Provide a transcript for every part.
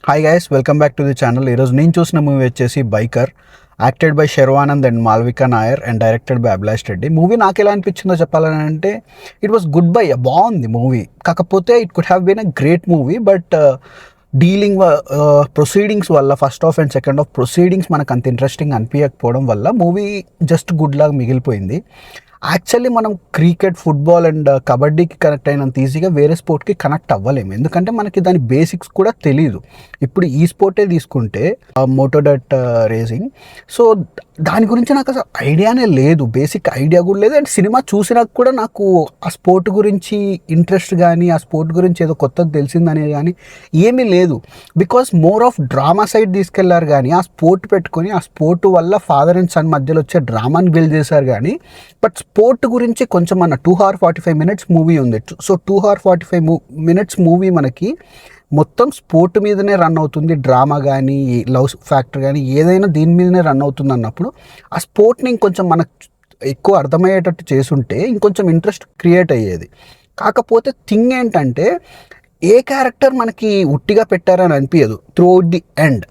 Hi guys, welcome back to the channel. ఈరోజు నేను చూసిన మూవీ వచ్చేసి biker, acted by Sharwanand and Malvika Nair and directed by Abhilash Reddy. Movie నాకు ఎలా అనిపించిందో చెప్పాలని అంటే ఇట్ వాస్ గుడ్ బై, బాగుంది మూవీ. కాకపోతే it could have been a great movie, but dealing proceedings వల్ల first half and second half proceedings మనకు అంత ఇంట్రెస్టింగ్ అనిపించకపోవడం వల్ల మూవీ జస్ట్ గుడ్ లాగా మిగిలిపోయింది. యాక్చువల్లీ మనం క్రికెట్, ఫుట్బాల్ అండ్ కబడ్డీకి కనెక్ట్ అయినంత ఈజీగా వేరే స్పోర్ట్కి కనెక్ట్ అవ్వలేము, ఎందుకంటే మనకి దాని బేసిక్స్ కూడా తెలియదు. ఇప్పుడు ఈ స్పోర్టే తీసుకుంటే మోటోడట్ రేసింగ్, సో దాని గురించి నాకు అసలు ఐడియానే లేదు, బేసిక్ ఐడియా కూడా లేదు. అండ్ సినిమా చూసినాక కూడా నాకు ఆ స్పోర్ట్ గురించి ఇంట్రెస్ట్ కానీ ఆ స్పోర్ట్ గురించి ఏదో కొత్తది తెలిసిందనేది కానీ ఏమీ లేదు. Because more of drama side తీసుకెళ్లారు కానీ ఆ స్పోర్ట్ పెట్టుకొని ఆ స్పోర్ట్ వల్ల ఫాదర్ అండ్ సన్ మధ్యలో వచ్చే డ్రామాని బిల్డ్ చేశారు కానీ, బట్ స్పోర్ట్ గురించి కొంచెం మన 2 hours 45 minutes మూవీ ఉంది. సో 2 hours 45 minutes మూవీ మనకి మొత్తం స్పోర్ట్ మీదనే రన్ అవుతుంది. డ్రామా కానీ లవ్ ఫ్యాక్టర్ కానీ ఏదైనా దీని మీదనే రన్ అవుతుంది అన్నప్పుడు ఆ స్పోర్ట్ని ఇంకొంచెం మనకు ఎక్కువ అర్థమయ్యేటట్టు చేసుంటే ఇంకొంచెం ఇంట్రెస్ట్ క్రియేట్ అయ్యేది. కాకపోతే థింగ్ ఏంటంటే ఏ క్యారెక్టర్ మనకి ఉట్టిగా పెట్టారని అనిపించదు throughout the end.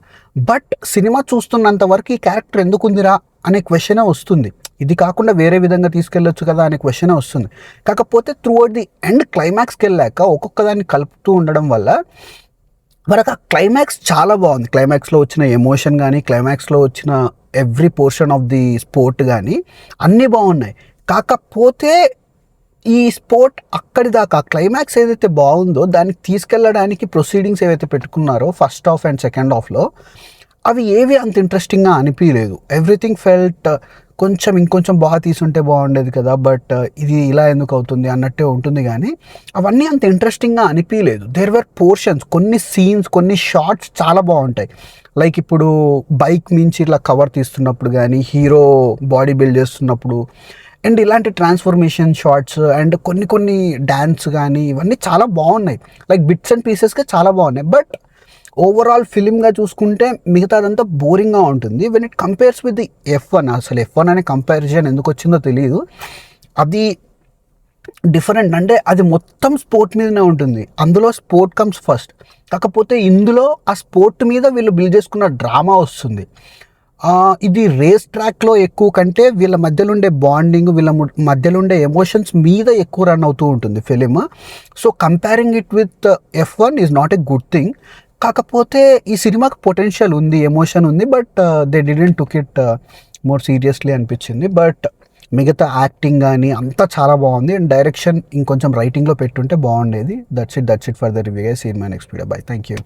But cinema చూస్తున్నంత వరకు ఈ క్యారెక్టర్ ఎందుకు ఉందిరా అనే క్వశ్చనే వస్తుంది. ఇది కాకుండా వేరే విధంగా తీసుకెళ్ళొచ్చు కదా అనే క్వశ్చనే వస్తుంది. కాకపోతే త్రూఅవుట్ ది ఎండ్ క్లైమాక్స్కి వెళ్ళాక ఒక్కొక్క దాన్ని కలుపుతూ ఉండడం వల్ల మనకు ఆ క్లైమాక్స్ చాలా బాగుంది. క్లైమాక్స్లో వచ్చిన ఎమోషన్ కానీ, క్లైమాక్స్లో వచ్చిన every portion of the sport కానీ అన్నీ బాగున్నాయి. కాకపోతే ఈ స్పోర్ట్ అక్కడి దాకా క్లైమాక్స్ ఏదైతే బాగుందో దానికి తీసుకెళ్ళడానికి ప్రొసీడింగ్స్ ఏవైతే పెట్టుకున్నారో ఫస్ట్ హాఫ్ అండ్ సెకండ్ హాఫ్లో అవి ఏవి అంత ఇంట్రెస్టింగ్గా అనిపించలేదు. ఎవ్రీథింగ్ ఫెల్ట్ ఇంకొంచెం బాగా తీసుంటే బాగుండేది కదా, బట్ ఇది ఇలా ఎందుకు అవుతుంది అన్నట్టే ఉంటుంది కానీ అవన్నీ అంత ఇంట్రెస్టింగ్గా అనిపించలేదు. దేర్ వర్ పోర్షన్స్, కొన్ని సీన్స్, కొన్ని షార్ట్స్ చాలా బాగుంటాయి. లైక్ ఇప్పుడు బైక్ మించి ఇట్లా కవర్ తీస్తున్నప్పుడు కానీ, హీరో బాడీ బిల్డ్ చేస్తున్నప్పుడు అండ్ ఇలాంటి ట్రాన్స్ఫర్మేషన్ షార్ట్స్ అండ్ కొన్ని డ్యాన్స్ కానీ ఇవన్నీ చాలా బాగున్నాయి. లైక్ బిట్స్ అండ్ పీసెస్గా చాలా బాగున్నాయి. బట్ ఓవరాల్ ఫిలింగా చూసుకుంటే మిగతాదంతా బోరింగ్గా ఉంటుంది. When it compares with the F1, అసలు F1 అనే కంపారిజన్ ఎందుకు వచ్చిందో తెలియదు. అది డిఫరెంట్, అంటే అది మొత్తం స్పోర్ట్ మీదనే ఉంటుంది. అందులో స్పోర్ట్ కమ్స్ ఫస్ట్. కాకపోతే ఇందులో ఆ స్పోర్ట్ మీద వీళ్ళు బిల్డ్ చేసుకున్న డ్రామా వస్తుంది. ఇది రేస్ ట్రాక్లో ఎక్కువ కంటే వీళ్ళ మధ్యలో ఉండే బాండింగ్, వీళ్ళ మధ్యలో ఉండే ఎమోషన్స్ మీద ఎక్కువ రన్ అవుతూ ఉంటుంది film. So comparing it with F1 is not a good thing. కాకపోతే ఈ సినిమాకి పొటెన్షియల్ ఉంది, ఎమోషన్ ఉంది, but they didn't took it more seriously అనిపించింది. బట్ మిగతా యాక్టింగ్ కానీ అంతా చాలా బాగుంది. అండ్ డైరెక్షన్ ఇంకొంచెం రైటింగ్లో పెట్టుంటే బాగుండేది. That's it for the review. See in my next video. Bye, thank you.